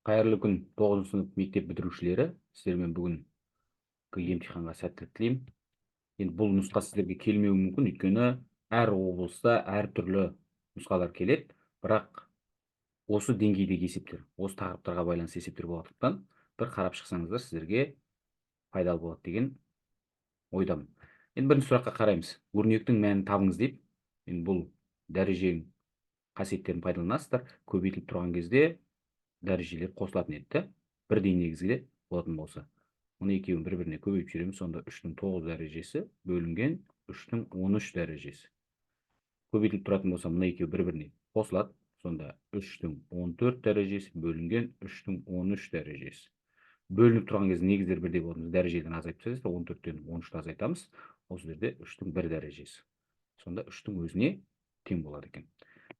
Қайырлы күн, 9 сынып мектеп бітірушілері. Сіздермен бүгінгі емтиханға сәттілік тілеймін. Енді бұл нұсқа сіздерге келмеуі мүмкін, өйткені әр облыста әртүрлі нұсқалар келеді, бірақ осы деңгейдегі есептер, осы тақырыптарға байланысты есептер болғандықтан бір қарап шықсаңыздар сіздерге пайдалы болады деген ойдамын. Енді бірінші сұраққа қараймыз. Өрнектің мәнін табыңыз деп. Енді бұл дәреженің қасиеттерін пайдаланасыздар. Көбейтіліп тұрған кезде дәрежелер қосылатын еді. Бірдей негізде болатын болса. Мұны екеуін бір-біріне көбейіп жүреміз. Сонда 3-дің 9 дәрежесі бөлінген 3-дің 13 дәрежесі. Көбейтіліп тұратын болса, мұны екеуі бір-біріне қосылады. Сонда 3-дің 14 дәрежесі бөлінген 3-дің 13 дәрежесі. Бөлініп тұрған кезде негіздер бірдей болатын, дәрежелерін азайтып тастайсыздар, 14-тен 13-ті азайтамыз. Осы жерде 3-дің 1 дәрежесі. Сонда 3-дің өзіне тең болады екен.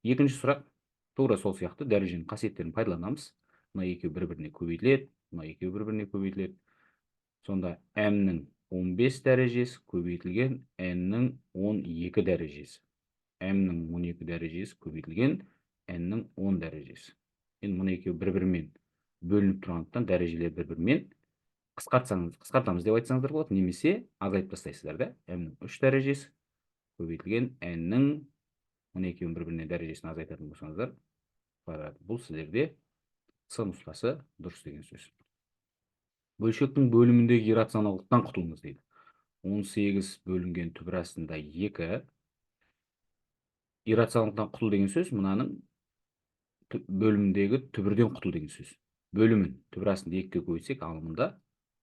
Екінші сұрақ тура сол сияқты дәреженің қасиеттерін пайдаланамыз. Мына екеуі бір-біріне көбейтіледі, мына екеуі бір-біріне көбейтіледі. Сонда m-нің 15 дәрежесі көбейтілген n-нің 12 дәрежесі. m-нің 12 дәрежесі көбейтілген n-нің 10 дәрежесі. Енді мұны екеуі бір-бірімен бөлініп тұрғандықтан дәрежелер бір-бірімен қысқартамыз деп айтсаңыздар болады, немесе азайтып тастайсыздар да. m-нің 3 дәрежесі көбейтілген n-нің, мұны екеуін бір-біріне дәрежесін азайтатын болсаңыздар, бұл сіздерде с нұсқасы дұрыс деген сөз. Бөлшектің бөліміндегі иррационалдықтан құтылыңыз дейді. 18 бөлінген түбір астында 2. Иррационалдықтан құтыл деген сөз, мынаның бөліміндегі түбірден құтыл деген сөз. Бөлімін түбір астында 2-ге көбейтсек, алымында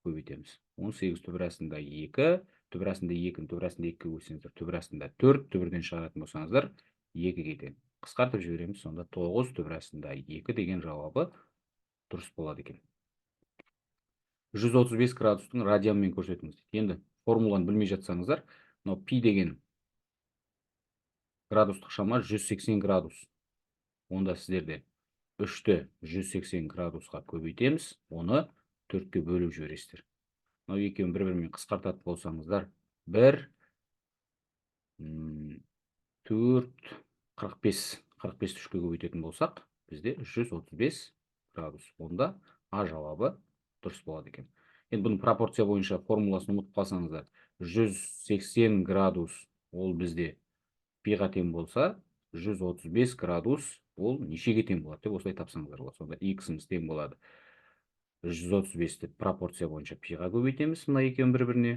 көбейтеміз. 18 түбір астында 2, түбір астында 2-ні түбір астында 2-ге көбейтсеңіздер, түбір астында 4, түбірден шығаратын болсаңыздар 2-ге тең. Қысқартып жібереміз, сонда 9 түбір астында 2 деген жауабы дұрыс болады екен. 135 градустың радианмен көрсетіңіз. Енді формуланы білмей жатсаңыздар, мынау пи деген градустық шама 180 градус. Онда сіздерде 3-ті 180 градусқа көбейтеміз, оны 4-ке бөліп жібересіздер. Мынау екеуін бір-бірімен қысқартатын болсаңыздар, 1, 4, 45. 45-ті 3-ке көбейтетін болсақ, бізде 135 градус. Онда А жауабы дұрыс болады екен. Енді бұның пропорция бойынша формуласын ұмытып қалсаңыздар, 180 градус ол бізде пиға тең болса, 135 градус ол нешеге тең болады деп осылай тапсаңыздар болады. Сонда x-іміз тең болады. 135-ті пропорция бойынша пиға көбейтеміз, мына екеуін бір-біріне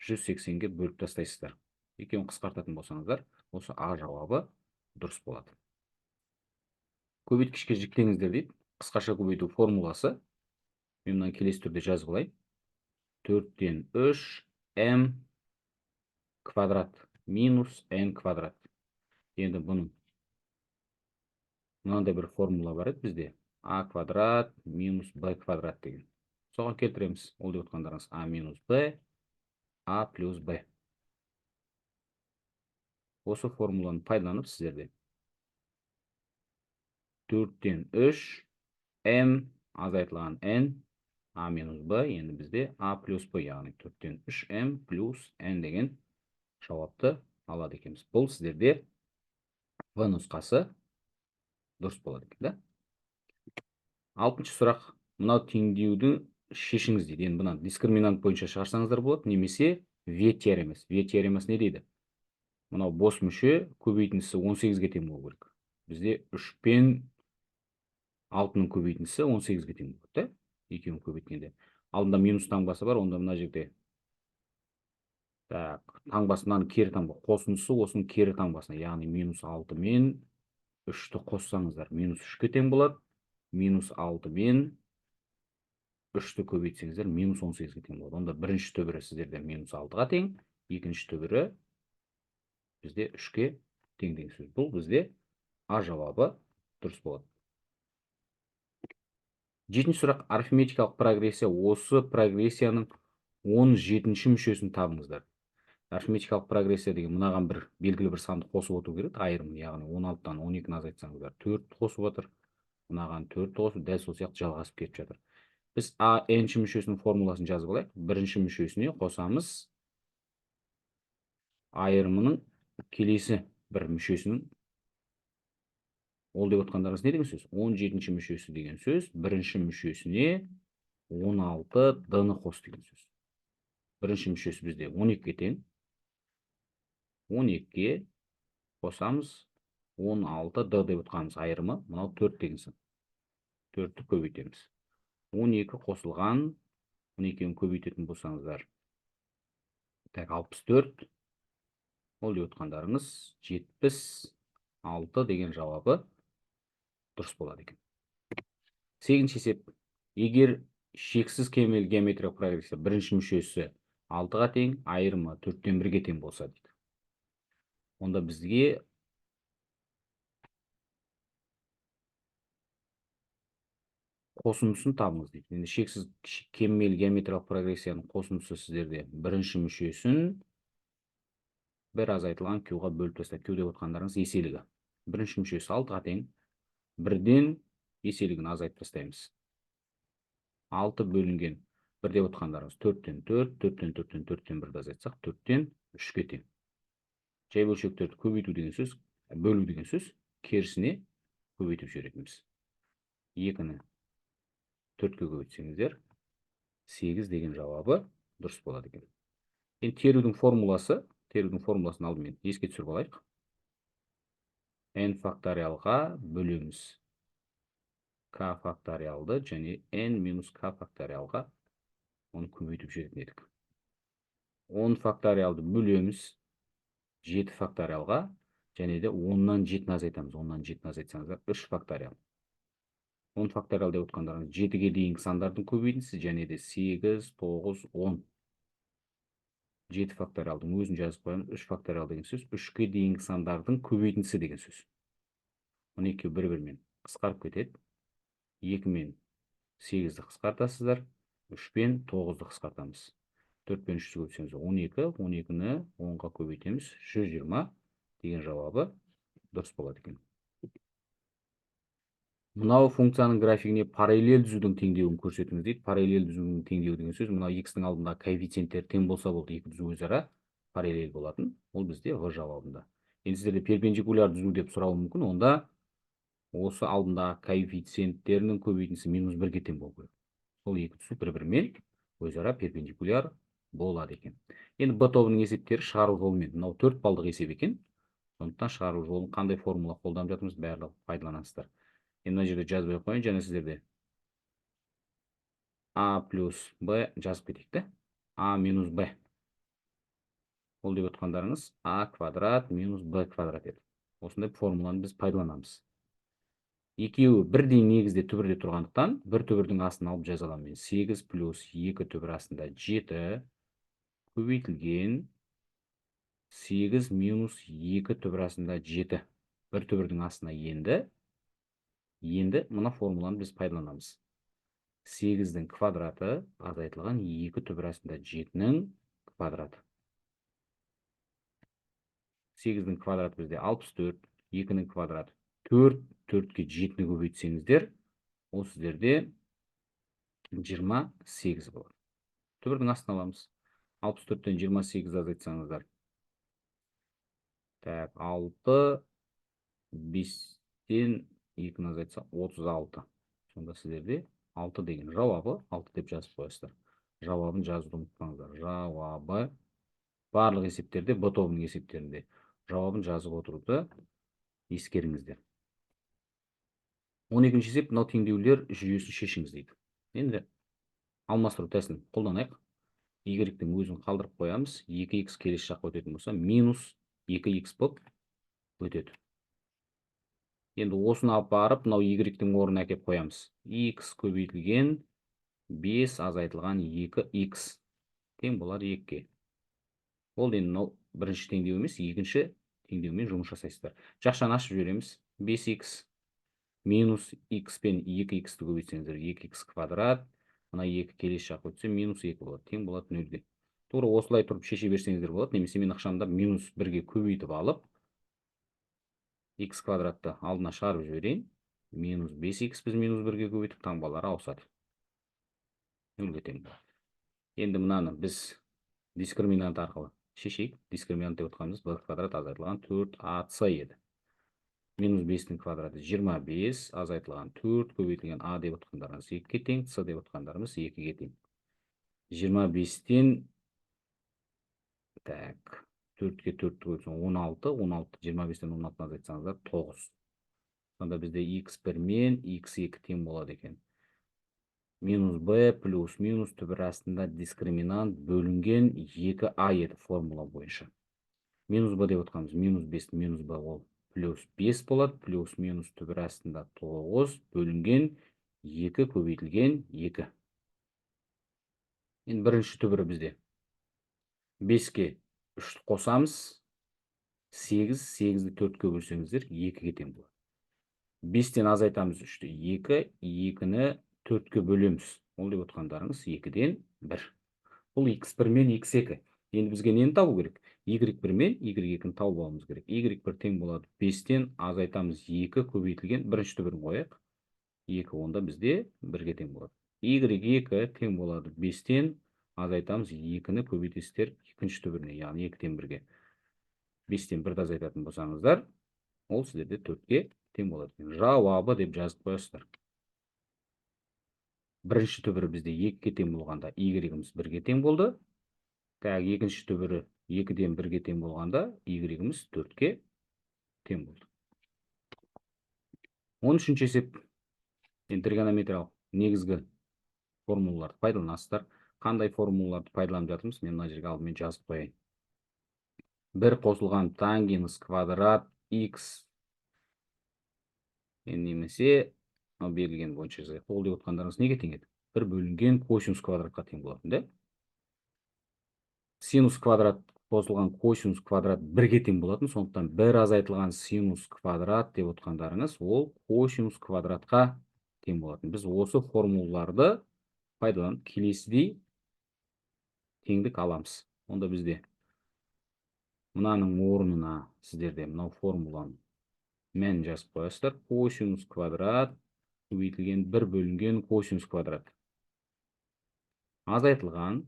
180-ге бөліп тастайсыздар. Екеуін қысқартатын болсаңыздар, осы А жауабы дұрыс болады. Көбейткішке жіктеңіздер дейді. Қысқаша көбейту формуласы. Мен мынаны келесі түрде жазып алайын. 4-тен 3 m квадрат минус n квадрат. Енді бұның мынандай бір формула бар еді бізде. А квадрат минус b квадрат деген. Соған келтіреміз. Ол деп отқандарыңыз а минус b, а плюс b. Осы формуланы пайдаланып сіздерде 4-тен 3 m азайтылған n, а минус b, енді бізде а плюс b, яғни 4-тен 3 m плюс n деген жауапты алады екенбіз. Бұл сіздерде В нұсқасы дұрыс болады екен, да? 6-шы сұрақ. Мынау теңдеуді шешіңіз дейді. Енді бұны дискриминант бойынша шығарсаңыздар болады, немесе В теоремасы. В теоремасы не дейді? Мынау бос мүше көбейтіндісі 18-ге тең болу керек. Бізде 3 пен 6-ның көбейтіндісі 18-ге тең болады, да? Екеуін көбейткенде. Алдында минус таңбасы бар, онда мына жерде таңбасынан кері таңба қосындысы осының кері таңбасына, яғни минус 6 мен 3-ті қоссаңыздар, минус 3-ке тең болады. Минус 6 мен 3-ті көбейтсеңіздер, минус 18-ге тең болады. Онда бірінші түбірі сіздерде минус 6-ға тең, екінші түбірі бізде 3-ке тең деген сөз. Бұл бізде А жауабы дұрыс болады. 7-ші сұрақ. Арифметикалық прогрессия. Осы прогрессияның 17-ші мүшесін табыңыздар. Арифметикалық прогрессия деген мынаған бір белгілі бір санды қосып отыру керек, айырым, яғни 16-тан 12-ні азайтсаңыздар, 4 қосып отыр. Мынаған 4 қосып, дәл сол сияқты жалғасып кетіп жатыр. Біз n-ші мүшесінің формуласын жазып алайық. Бірінші мүшесіне қосамыз айырымының келесі бір мүшесінің Ол деп отқандарыңыз не деген сөз? 17-ші мүшесі деген сөз, бірінші мүшесіне 16 д-ны қос деген сөз. Бірінші мүшесі бізде 12-ге тең. 12-ге қосамыз 16 д деп отқанымыз айырымы, мынау 4 деген сан. 4-ті көбейтеміз. 12 қосылған, 12-ні көбейтетін болсаңыздар, 64. Ол деп отқандарыңыз 76 деген жауабы дұрыс болады екен. 8-ші есеп. Егер шексіз кемел геометриялық прогрессия бірінші мүшесі 6-ға тең, айырымы 4-тен 1-ге тең болса дейді. Онда бізге қосындысын табыңыз дейді. Енді шексіз кемел геометриялық прогрессияның қосындысы сіздерде бірінші мүшесін бір азайтылған q-ға бөліп тастайды. Q деп отқандарыңыз еселігі. Бірінші мүшесі 6-ға тең. 1-ден еселігін азайтып тастаймыз. 6 бөлінген 1 деп отқандарыңыз 4-тен 4, 4-тен 4-тен 4-тен 1-ді азайтсақ 4-тен 3-ке тең. Жай бөлшектерді көбейту деген сөз, бөлу деген сөз, керісіне көбейтіп жіберетінбіз. 2-ні 4-ке көбейтсеңіздер 8 деген жауабы дұрыс болады екен. Енді терудің формуласын алдымен еске түсіріп алайық. n факториалға бөлеміз k факториалды және n минус k факториалға оны көбейтіп жүретін едік. 10 факториалды бөлеміз 7 факториалға және де 10-нан 7-ні азайтамыз. 10-нан 7-ні азайтсаңыздар 3 факториал. 10 факториал деп отқандарыңыз 7-ге дейінгі сандардың көбейтіндісі және де 8, 9, 10. 7 факториалдың өзін жазып қоямыз. 3 факториал деген сөз 3-ке дейінгі сандардың көбейтіндісі деген сөз. 12 бір-бірімен қысқарып кетеді. 2-мен 8-ді қысқартасыздар. 3-пен 9-ды қысқартамыз. 4-пен 3-ді көбейтсеңіз 12, 12-ні 10-ға көбейтеміз. 120 деген жауабы дұрыс болады екен. Мынау функцияның графигіне параллель түзудің теңдеуін көрсетіңіз дейді. Параллель түзудің теңдеуі деген сөз, мынау x-ның алдындағы коэффициенттер тең болса болды, екі түзу өзара параллель болатын. Ол бізде В жауабында. Енді сіздерде перпендикуляр түзу деп сұрауы мүмкін, онда осы алдындағы коэффициенттерінің көбейтіндісі -1-ге тең болу керек. Сол екі түзу бір-бірімен өзара перпендикуляр болады екен. Енді Б тобының есептері шығару жолымен, мынау 4 балдық есеп екен. Сондықтан шығару жолын қандай формула қолданып жатырмыз, барлығы пайдаланасыздар. Енді мына жерде жазбай қойын, және сіздерде a плюс b жазып кетейік. A минус b. Ол деп отқандарыңыз a квадрат минус b квадрат еді. Осындай формуланы біз пайдаланамыз. Екеуі бірдей негізде түбірде тұрғандықтан, бір түбірдің астын алып жаза аламын. 8 плюс 2 түбір астында 7 көбейтілген 8 минус 2 түбір астында 7. Бір түбірдің астына енді мына формуланы біз пайдаланамыз. 8-дің квадраты азайтылған 2 түбір астында 7-нің квадраты. 8-дің квадраты бізде 64, 2-нің квадраты 4, 4-ке 7-ні көбейтсеңіздер, ол сіздерде 28 болады. Түбірдің астын аламыз. 64-тен 28 азайтсаңыздар. 6, 5-тен 2-ні азайтса 36. Сонда сіздерде 6 деген жауабы, 6 деп жазып қойасыздар. Жауабын жазуды ұмытпаңыздар. Жауабы барлық есептерде, Б тобының есептерінде жауабын жазып отыруды ескеріңіздер. 12-ші есеп, мынау теңдеулер жүйесін шешіңіз дейді. Енді алмастыру тәсілін қолданайық. Y-дің өзін қалдырып қоямыз. 2x келесі жаққа өтетін болса, минус 2x болып өтеді. Енді осыны алып барып, мынау Y-дің орнына әкеп қоямыз. X көбейтілген 5 азайтылған 2x тең болады 2-ге. Ол енді мынау бірінші теңдеу емес, екінші теңдеумен жұмыс жасайсыздар. Жақшаны ашып жібереміз. 5x минус x пен 2x-ті көбейтсеңіздер 2x квадрат, мына 2 келесі жаққа өтсе минус 2 болады, тең болады 0-ге. Тура осылай тұрып шеше берсеңіздер болады, немесе мен ақшамда минус 1-ге көбейтіп алып, x квадратты алдына шығарып жіберейін. Минус 5x біз минус 1-ге көбейтіп, таңбалары ауысады. 0-ге тең болады. Енді мынаны біз дискриминант арқылы шешейік. Дискриминант деп отқанымыз b квадрат азайтылған 4ac еді. минус 5-тің квадраты 25, азайтылған 4, көбейтілген а деп отқандарымыз 2-ге тең, с деп отқандарымыз 2-ге тең. 25-тен, так, 4-ке 4-ті көбейтсең 16, 25-тен 16-ны азайтсаңыздар 9. Сонда бізде x1 мен x2 тең болады екен. Минус b плюс минус түбір астында дискриминант бөлінген 2a еді формула бойынша. Минус b деп отқанымыз минус 5 минус b ол плюс 5 болады, плюс минус түбір астында 9 бөлінген 2 көбейтілген 2. Енді бірінші түбірі бізде 5-ке 3-ті қосамыз, 8, 8-ді 4-ке бөлсеңіздер 2-ге тең болады. 5-тен азайтамыз 3-ті 2, 2-ні 4-ке бөлеміз. Ол деп отқандарыңыз 2-ден 1. Бұл x1 мен x2. Енді бізге нені табу керек? y1 мен y2-ні тауып алуымыз керек. y1 тең болады 5-тен азайтамыз 2 көбейтілген бірінші түбірін қояйық. 2 онда бізде 1-ге тең болады. y2 тең болады 5-тен азайтамыз 2-ні көбейтесіздер екінші түбіріне, яғни 2-ден 1-ге. 5-тен 1-ді азайтатын болсаңыздар, ол сіздерде 4-ке тең болады. Жауабы деп жазып қойасыздар. Бірінші түбірі бізде 2-ге тең болғанда y-іміз 1-ге тең болды. Так, екінші түбірі 2-ден 1-ге тең болғанда y-іміз 4-ке тең болды. 13-ші есеп. Тригонометриялық негізгі формулаларды пайдаланасыздар. Қандай формулаларды пайдаланып жатырмыз? Мен мына жерге алдымен жазып қояйын. 1 қосылған тангенс квадрат x немесе берілген бойынша жазайық. Ол деп отқандарыңыз неге тең еді? 1 бөлінген косинус квадратқа тең болатын, да? Синус квадрат қосылған косинус квадрат 1-ге тең болатын, сондықтан 1 азайтылған синус квадрат деп отқандарыңыз ол косинус квадратқа тең болатын. Біз осы формулаларды пайдаланып келесідей теңдік аламыз. Онда бізде мынаның орнына сіздерде мынау формуланың мәнін жазып қоясыздар. Косинус квадрат көбейтілген 1 бөлінген косинус квадрат. Азайтылған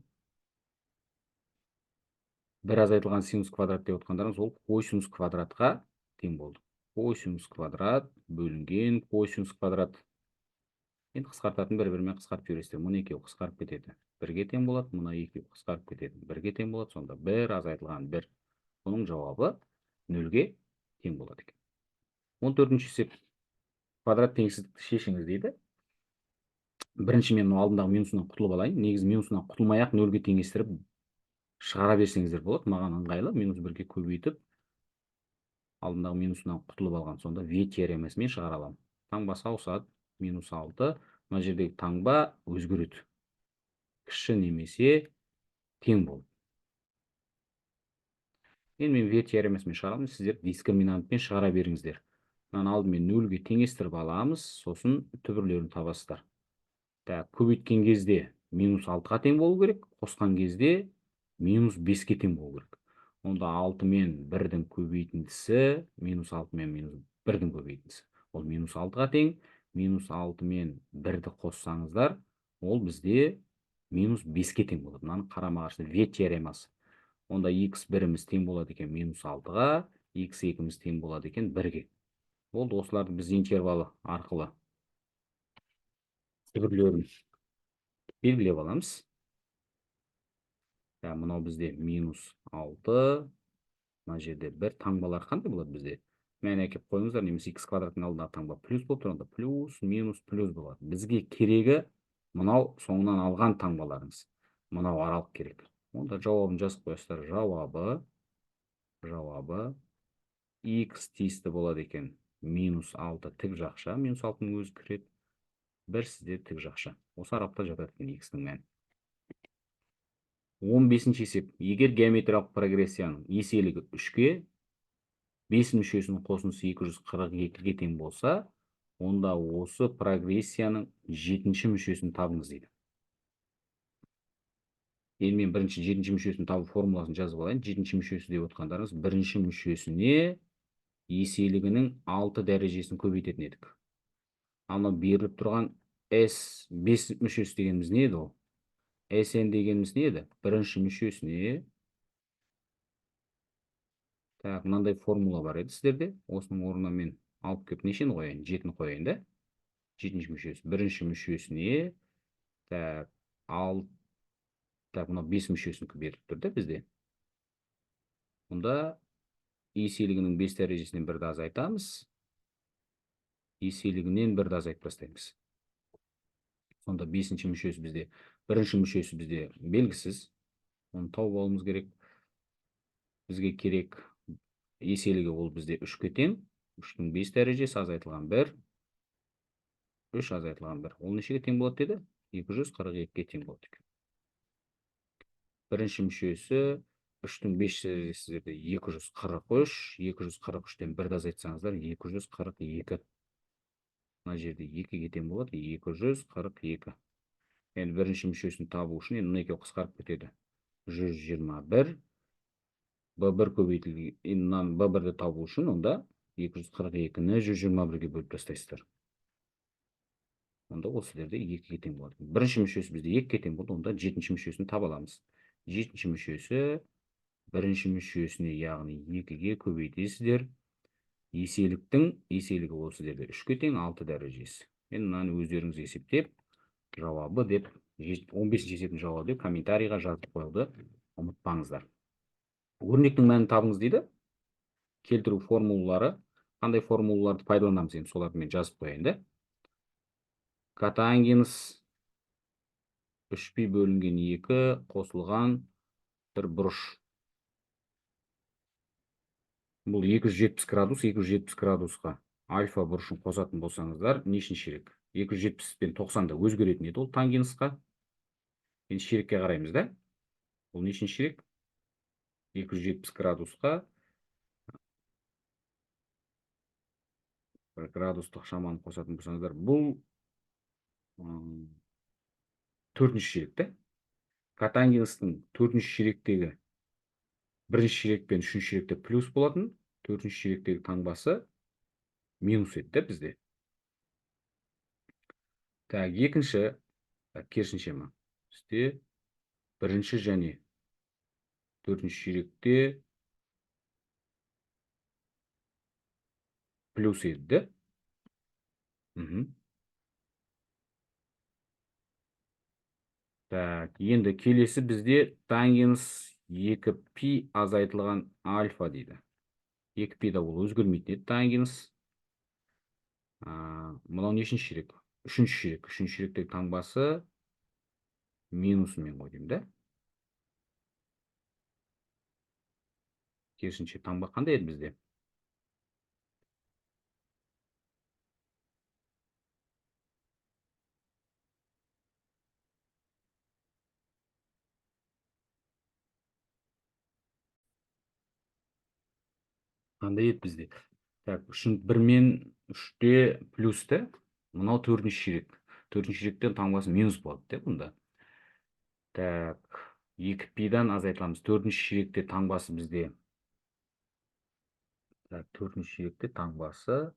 1 азайтылған синус квадрат деп отқандарыңыз ол косинус квадратқа тең болды. Косинус квадрат бөлінген косинус квадрат. Енді қысқартатын бір-бірімен қысқартып жібересіздер. Мұны екеуі қысқарып кетеді. 1-ге тең болады, мұны екеуі қысқарып кетеді. 1-ге тең болады, сонда 1 азайтылған 1. Бұның жауабы 0-ге тең болады екен. 14-ші есеп. Квадрат теңсіздікті шешіңіз дейді. Бірінші мен алдындағы минусынан құтылып алайын. Негізі минусынан құтылмай-ақ 0-ге теңестіріп шығара берсеңіздер болады. Маған ыңғайлы. Минус 1-ге көбейтіп алдындағы минусынан құтылып алған. Сонда v теоремасымен шығара аламын. Таңбасы ауысады. Минус 6. Мына жердегі таңба өзгереді. Кіші немесе тең болды. Енді мен v теоремасымен шығарамын. Сіздер дискриминантпен шығара беріңіздер. Мынаны алдымен 0-ге теңестіріп аламыз. Сосын түбірлерін табасыздар. Так, көбейткен кезде минус 6-ға тең болу керек. Қосқан кезде минус 5-ке тең болу керек. Онда 6 мен 1-дің көбейтіндісі минус 6 мен минус 1-дің көбейтіндісі. Ол минус 6-ға тең. Минус 6 мен 1-ді қоссаңыздар, ол бізде минус 5-ке тең болады. Мынаны қарама-қарсы v теоремасы. Онда x1-іміз тең болады екен минус 6-ға, x2-іміз тең болады екен 1-ге. Болды, осыларды біз интервалы арқылы түбірлерін белгілеп аламыз. Мынау бізде минус 6, мына жерде 1 таңбалар қандай болады бізде? Мән әкеп қойыңыздар, немесе x квадраттың алдындағы таңба плюс болып тұрғанда плюс, минус, плюс болады. Бізге керегі мынау соңынан алған таңбаларыңыз. Мынау аралық керек. Онда жауабын жазып қойасыздар. Жауабы x тиісті болады екен. Минус 6 тік жақша. Минус 6-ның өзі кіреді. 1 сізде тік жақша. Осы аралықта жатады екен x-ның мәні. 15-ші есеп. Егер геометриялық прогрессияның еселігі 3-ке, 5 мүшесінің қосындысы 242-ге тең болса, онда осы прогрессияның 7-ші мүшесін табыңыз дейді. Енді мен бірінші 7-ші мүшесін табу формуласын жазып алайын. 7-ші мүшесі деп отқандарыңыз, бірінші мүшесіне еселігінің 6 дәрежесін көбейтетін едік. Ана беріліп тұрған S5 мүшесі дегеніміз не еді ол? Sn дегеніміз не еді? Бірінші мүшесіне мынандай формула бар еді сіздерде. Осының орнына мен алып келіп нешені қояйын? 7-ні қояйын да. 7-ші мүшесі. Бірінші мүшесіне так, так, мына 5 мүшесінікі беріліп тұр да бізде. Мұнда еселігінің 5 дәрежесінен 1-ді азайтамыз. Еселігінен 1-ді азайтып тастаймыз. Сонда 5-ші мүшесі бізде, бірінші мүшесі бізде белгісіз. Оны тауып алуымыз керек. Бізге керек еселігі ол бізде 3-ке тең. 3-дің 5 дәрежесі азайтылған 1. 3 азайтылған 1. Ол нешеге тең болады деді? 242-ге тең болады екен. Бірінші мүшесі 3-дің 5 дәрежесі 243. 243-тен 1-ді азайтсаңыздар 242. Мына жерде 2-ге тең болады 242. Енді бірінші мүшесін табу үшін енді екеуі қысқарып кетеді. 121. B1 көбейтілген, мынаны B1-ді табу үшін онда 242-ні 121-ге бөліп тастайсыздар. Онда осы жерде 2-ге тең болады. Бірінші мүшесі бізде 2-ге тең болды, онда 7-ші мүшесін таба аламыз. 7-ші мүшесі бірінші мүшесіне, яғни 2-ге көбейтесіздер. Еселіктің еселігі осы жерде 3-ке тең 6 дәрежесі. Мен мынаны өздеріңіз есептеп, жауабы деп 15-ші есептің жауабы деп комментарийға жазып қойылды. Ұмытпаңыздар. Өрнектің мәнін табыңыз дейді. Келтіру формулалары. Қандай формулаларды пайдаланамыз енді соларды мен жазып қояйын да. Котангенс 3π бөлінген 2 қосылған бір бұрыш. Бұл 270 градус, 270 градусқа альфа бұрышын қосатын болсаңыздар, нешінші ширек? 270 пен 90-да өзгеретін еді ол тангенсқа. Енді ширекке қараймыз да. Бұл нешінші ширек? 270 градусқа бір градустық шаманы қосатын болсаңыздар, бұл 4-ші ширекте. Котангенстің 4-ші ширектегі 1-ші ширек пен 3-ші ширекте плюс болатын, 4-ші ширектегі таңбасы минус еді бізде. Так, екінші, керісінше ма? Бізде 1-ші және 4-ші ширекте плюс еді. Так, енді келесі бізде тангенс 2π азайтылған альфа дейді. 2π-да ол өзгермейтін еді тангенс. Мынау нешінші ширек? 3-ші ширек. 3-ші ширектегі таңбасы минусымен қойдым да. Керісінше таңба қандай еді бізде? Қандай еді бізде? Так, 1 мен 3-те плюсті. Мынау 4-ші ширек. 4-ші ширектен таңбасы минус болады деп бұнда. Так, 2π-дан азайтыламыз. 4-ші ширекте таңбасы бізде. Так, 4-ші ширекте таңбасы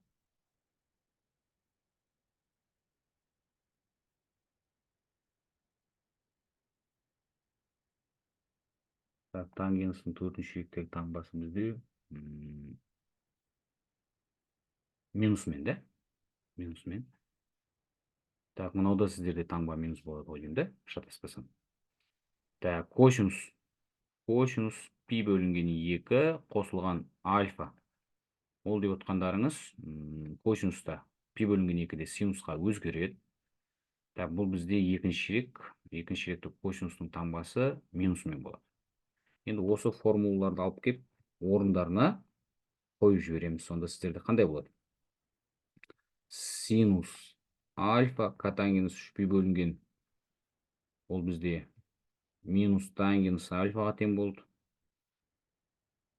тангенстің 4-ші ширектегі таңбасы бізде минусмен да? Минусмен. Так, мынауда сіздерде таңба минус болады ғой да? Шатаспасам. Так, косинус π бөлінген 2 қосылған альфа. Ол деп отқандарыңыз, косинуста π бөлінген 2-де синусқа өзгереді. Так, бұл бізде екінші ширек. Екінші ширекте косинустың таңбасы минусмен болады. Енді осы формулаларды алып кеп, орындарына қойып жібереміз. Сонда сіздерде қандай болады? Синус альфа котангенс 3π бөлінген ол бізде минус тангенс альфаға тең болды.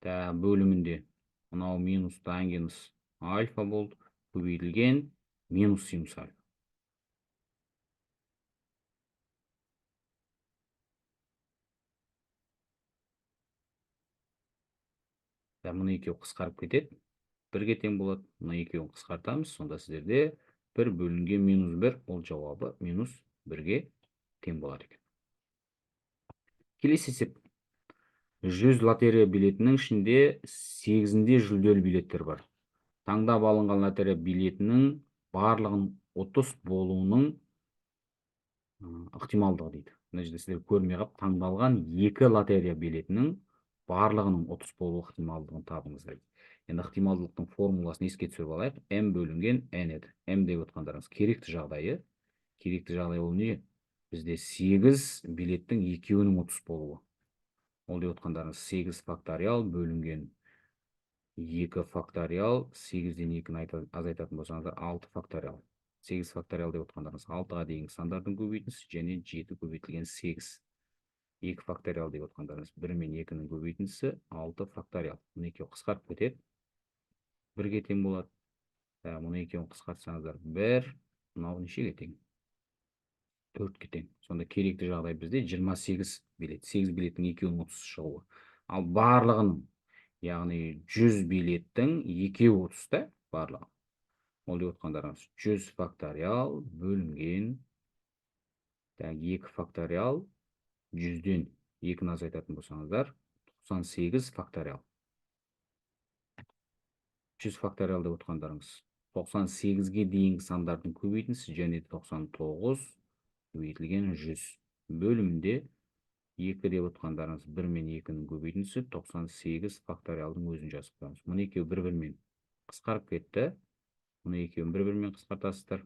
Бөлімінде мынау минус тангенс альфа болды. Көбейтілген минус синус альфа. Мұны екеуі қысқарып кетеді. 1-ге тең болады. Мұны екеуін қысқартамыз. Сонда сіздерде 1 бөлінген минус 1, ол жауабы минус 1-ге тең болады екен. Келесі есеп. 100 лотерея билетінің ішінде 8-де жүлделі билеттер бар. Таңдап алынған лотерея билетінің барлығын ұтыс болуының ықтималдығы дейді. Мына жерде сіздер көрмей қалып, таңдалған екі лотерея билетінің барлығының ұтыс болу ықтималдығын табыңыздар. Енді ықтималдылықтың формуласын еске түсіріп алайық. М бөлінген N еді. М деп отқандарыңыз керекті жағдайы. Керекті жағдай ол не? Бізде 8 билеттің екеуінің ұтыс болуы. Ол деп отқандарыңыз 8 факториал бөлінген 2 факториал, 8-ден 2-ні азайтатын болсаңыздар 6 факториал. 8 факториал деп отқандарыңыз 6-ға дейінгі сандардың көбейтіндісі және 7 көбейтілген 8. 2 факториал деп отқандарыңыз 1 мен 2-нің көбейтіндісі 6 факториал. Мұны екеуі қысқарып кетеді. 1-ге тең болады. Мұны екеуін қысқартсаңыздар 1, мынау нешеге тең? 4-ке тең. Сонда керекті жағдай бізде 28 билет. 8 билеттің екеуінің ұтысы шығуы. Ал барлығының, яғни 100 билеттің екеуі ұтысты барлығы. Ол деп отқандарыңыз 100 факториал бөлінген 2 факториал 100-ден 2-ні азайтатын болсаңыздар 98 факториал. 100 факториал деп отқандарыңыз 98-ге дейінгі сандардың көбейтіндісі және 99 көбейтілген 100 бөлімде 2 деп отқандарыңыз 1 мен 2-нің көбейтіндісі 98 факториалдың өзін жазып қоямыз. Мұны екеуі бір-бірімен қысқарып кетті. Мұны екеуін бір-бірімен қысқартасыздар.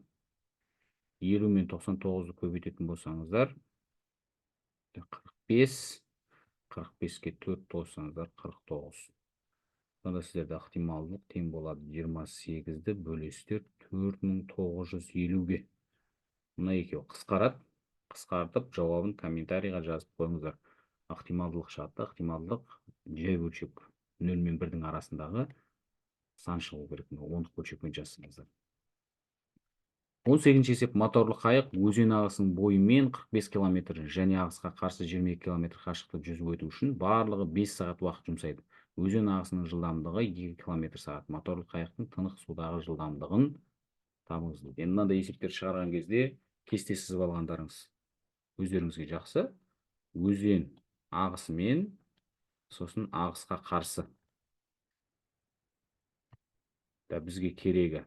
50 мен 99-ды көбейтетін болсаңыздар 45, 45-ке 4 қоссаңыздар 49. Сонда сіздерде ықтималдылық тең болады 28-ді бөлесіздер 4950-ге. Мұны екеуі қысқарады. Қысқартып, жауабын комментарийға жазып қойыңыздар. Ықтималдылық шарты, ықтималдылық жай бөлшек 0 мен 1-дің арасындағы сан шығу керек. Ондық бөлшекпен жазсаңыздар. 18-ші есеп, моторлы қайық өзен ағысының бойымен 45 км және ағысқа қарсы 22 км қашықтықты жүзіп өту үшін барлығы 5 сағат уақыт жұмсайды. Өзен ағысының жылдамдығы 2 км/сағат. Моторлы қайықтың тынық судағы жылдамдығын табыңыз дейді. Енді мынандай есептер шығарған кезде кесте сызып алғандарыңыз өздеріңізге жақсы. Өзен ағысымен сосын ағысқа қарсы. Бізге керегі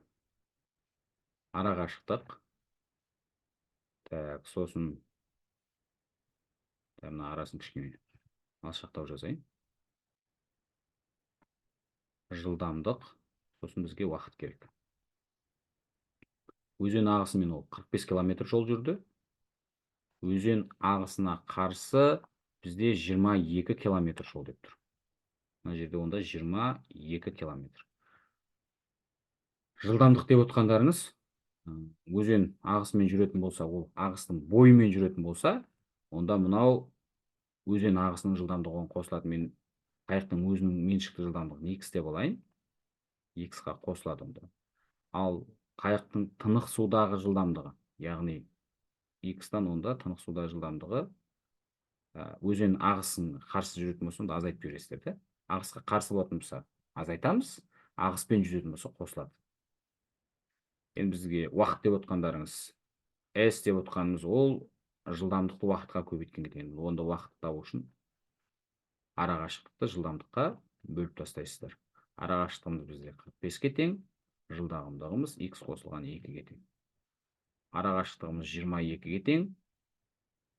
ара қашықтық. Сосын мына арасын кішкене алшақтау жазайын. Жылдамдық, сосын бізге уақыт керек. Өзен ағысымен ол 45 км жол жүрді. Өзен ағысына қарсы бізде 22 км жол деп тұр. Мына жерде онда 22 км. Жылдамдық деп отқандарыңыз, өзен ағысымен жүретін болса, ол ағыстың бойымен жүретін болса, онда мынау өзен ағысының жылдамдығы қосылады. Мен қайықтың өзінің меншікті жылдамдығын x деп алайын. X-қа қосылады онда. Ал қайықтың тынық судағы жылдамдығы, яғни X-тан онда тынық судағы жылдамдығы өзен ағысын қарсы жүретін болса, онда азайтып жібересіздер. Ағысқа қарсы болатын болса, азайтамыз, ағыспен жүретін болса, қосылады. Енді бізге уақыт деп отқандарыңыз, S деп отқанымыз ол жылдамдықты уақытқа көбейткен деген. Онда уақыт табу үшін ара қашықтықты жылдамдыққа бөліп тастайсыздар. Ара қашықтығымыз бізде 45-ке тең, жылдамдығымыз x қосылған 2-ге тең. Ара қашықтығымыз 22-ге тең,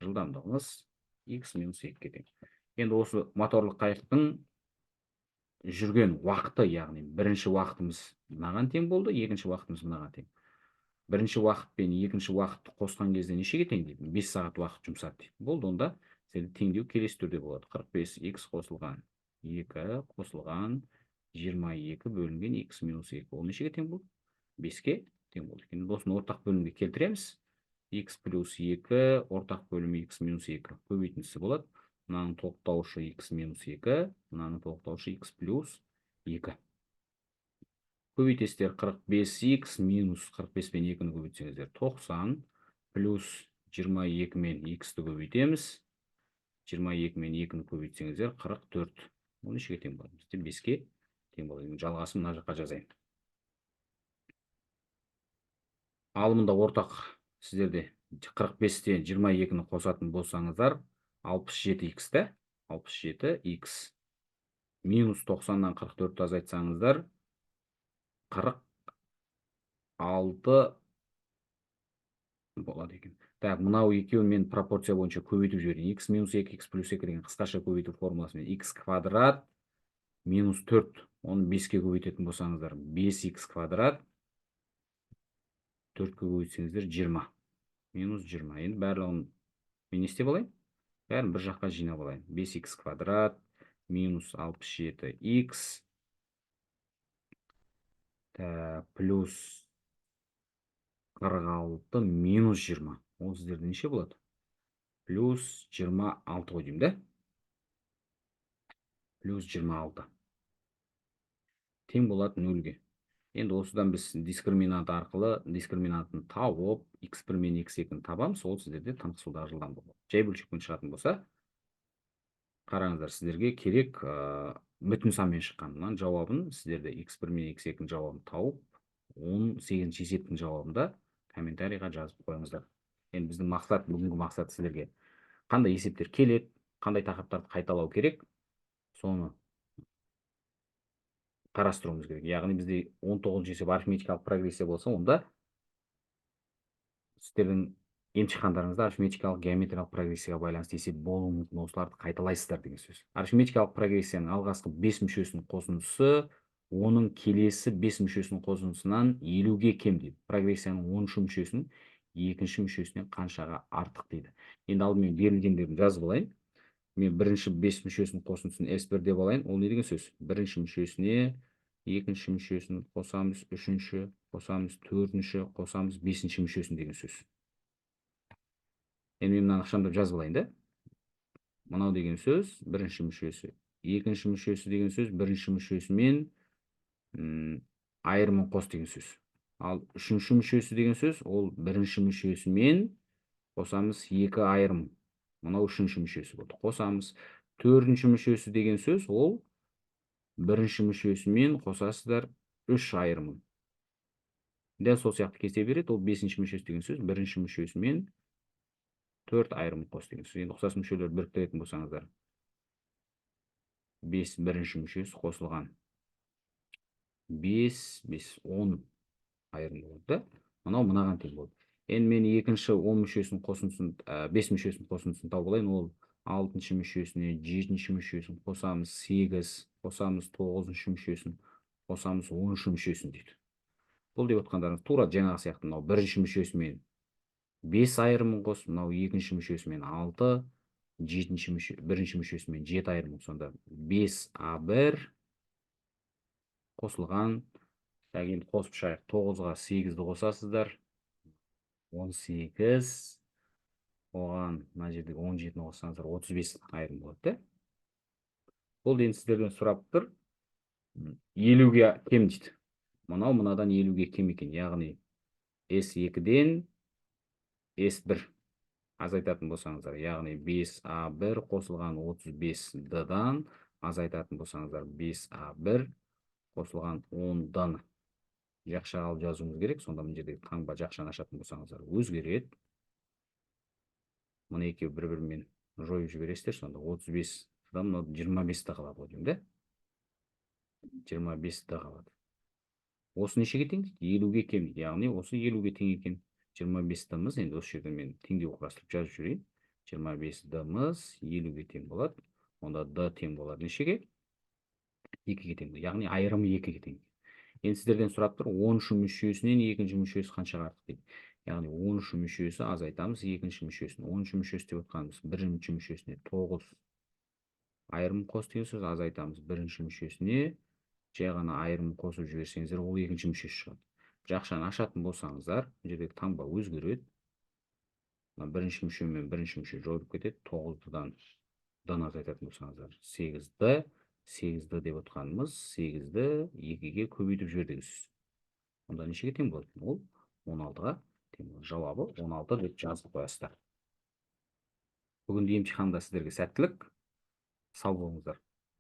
жылдамдығымыз x минус 2-ге тең. Енді осы моторлы қайықтың жүрген уақыты, яғни бірінші уақытымыз мынаған тең болды, екінші уақытымыз мынаған тең. Бірінші уақыт пен екінші уақытты қосқан кезде нешеге тең дейді? 5 сағат уақыт жұмсады дейді. Болды, онда теңдеу келесі түрде болады. 45x қосылған 2 қосылған 22 бөлінген x минус 2. Ол нешеге тең болды? 5-ке тең болды. Енді осыны ортақ бөлімге келтіреміз. x плюс 2 ортақ бөлімі x минус 2 көбейтіндісі болады. Мынаның толықтауышы x минус 2, мынаның толықтауышы x плюс 2. Көбейтесіздер 45x минус 45 пен 2-ні көбейтсеңіздер 90 плюс 22 мен x-ті көбейтеміз. 22 мен 2-ні көбейтсеңіздер 44. Ол нешеге тең болады? Бізде 5-ке тең болады. Жалғасын мына жаққа жазайын. Алымында ортақ сіздерде 45-те 22-ні қосатын болсаңыздар 67x-ті 67x минус 90-нан 44-ті азайтсаңыздар 46 болады екен. Так, мынау екеуін мен пропорция бойынша көбейтіп жіберейін. X минус 2, X плюс 2 деген қысқаша көбейту формуласымен X квадрат минус 4. Оны 5-ке көбейтетін болсаңыздар, 5X квадрат 4-ке көбейтсеңіздер 20. Минус 20. Енді барлығын мен не істеп алайын? Бәрін бір жаққа жинап алайын. 5X квадрат минус 67X плюс 46 минус 20. Ол сіздерде неше болады? Плюс 26 ғой деймін, да? Плюс 26. Тең болады 0-ге. Енді осыдан біз дискриминант арқылы дискриминантын тауып, x1 мен x2-ні табамыз, ол сіздерде таңсудағы жылдам болады. Жай бөлшекпен шығатын болса, қараңыздар, сіздерге керек бүтін санмен шыққан. Мынаның жауабын сіздерде x1 мен x2-нің жауабын тауып, 18-ші есептің жауабында комментарийға жазып қойыңыздар. Енді біздің мақсат, бүгінгі мақсат сіздерге қандай есептер келеді, қандай тақырыптарды қайталау керек, соны қарастыруымыз керек. Яғни бізде 19-ші есеп арифметикалық прогрессия болса, онда сіздердің емтихандарыңызда арифметикалық геометриялық прогрессияға байланысты есеп болуы мүмкін, осыларды қайталайсыздар деген сөз. Арифметикалық прогрессияның алғашқы 5 мүшесінің қосындысы оның келесі 5 мүшесінің қосындысынан 50-ге кем дейді. Прогрессияның 10-шы мүшесінің екінші мүшесінен қаншаға артық дейді. Енді алдымен берілгендерін жазып алайын. Мен бірінші 5 мүшесінің қосындысын S1 деп алайын. Ол не деген сөз? Бірінші мүшесіне екінші мүшесін қосамыз, үшінші қосамыз, төртінші қосамыз, бесінші мүшесін деген сөз. Енді мен мынаны ықшамдап жазып алайын, да? Мынау деген сөз бірінші мүшесі, екінші мүшесі деген сөз бірінші мүшесімен айырымын қос деген сөз. Ал үшінші мүшесі деген сөз ол бірінші мүшесімен қосамыз екі айырым. Мынау үшінші мүшесі болды. Қосамыз. Төртінші мүшесі деген сөз ол бірінші мүшесімен қосасыздар үш айырымын. Дәл сол сияқты кесе береді. Ол бесінші мүшесі деген сөз бірінші мүшесімен төрт айырым қос деген сөз. Енді ұқсас мүшелерді біріктіретін болсаңыздар, 5 бірінші мүшесі қосылған 5, 10 айырым болады. Мынау мынаған тең болды. Енді мен екінші 10 мүшесінің қосындысын, 5 мүшесінің қосындысын тауып алайын. Ол 6-шы мүшесіне 7-ші мүшесін қосамыз 8, қосамыз 9-шы мүшесін, қосамыз 10-шы мүшесін дейді. Бұл деп отқандарыңыз тура жаңағы сияқты. Мынау бірінші мүшесімен 5 айырымын қос, мынау екінші мүшесімен 6, бірінші мүшесімен 7 айырымын. Сонда 5А1 қосылған, енді қосып шығайық, 9-ға 8-ді қосасыздар, 18, оған мына жердегі 17-ні қоссаңыздар 35 айырым болады. Бұл енді сіздерден сұрап тұр, 50-ге кем дейді. Мынау мынадан 50-ге кем екен, яғни S2-ден S1 азайтатын болсаңыздар, яғни 5А1 қосылған 35-дан азайтатын болсаңыздар, 5А1 қосылған 10-дан жақша алып жазуымыз керек. Сонда мына жердегі таңба жақшаны ашатын болсаңыздар өзгереді. Мұны екеуі бір-бірімен жойып жібересіздер. Сонда 35-дан 25-те қалады деймін, да? 25-те қалады. Осы нешеге тең? 50-ге кем. Яғни осы 50-ге тең екен. 25-тіміз, енді осы жерден мен теңдеу құрастырып жазып жүрейін. 25-діміз 50-ге тең болады. Онда D тең болады нешеге? 2-ге тең. Яғни айырымы 2-ге тең. Енді сіздерден сұрап тұр, 10-шы мүшесінен екінші мүшесі қаншаға артық дейді. Яғни 10-шы мүшесі азайтамыз екінші мүшесін. 10-шы мүшесі деп отқанымыз бірінші мүшесіне 9 айырым қос деген сөз, азайтамыз бірінші мүшесіне, жай ғана айырым қосып жіберсеңіздер, ол екінші мүшесі шығады. Жақшаны ашатын болсаңыздар, бұл жердегі таңба өзгереді. Бірінші мүше мен бірінші мүше жойылып кетеді. 9-дан азайтатын болсаңыздар, 8-ді деп отқанымыз 8-ді 2-ге көбейтіп жібердіңіз. Онда нешеге тең болады? Ол 16-ға тең болады. Жауабы 16 деп жазып қоясыздар. Бүгінгі емтиханда сіздерге сәттілік. Сау болыңыздар.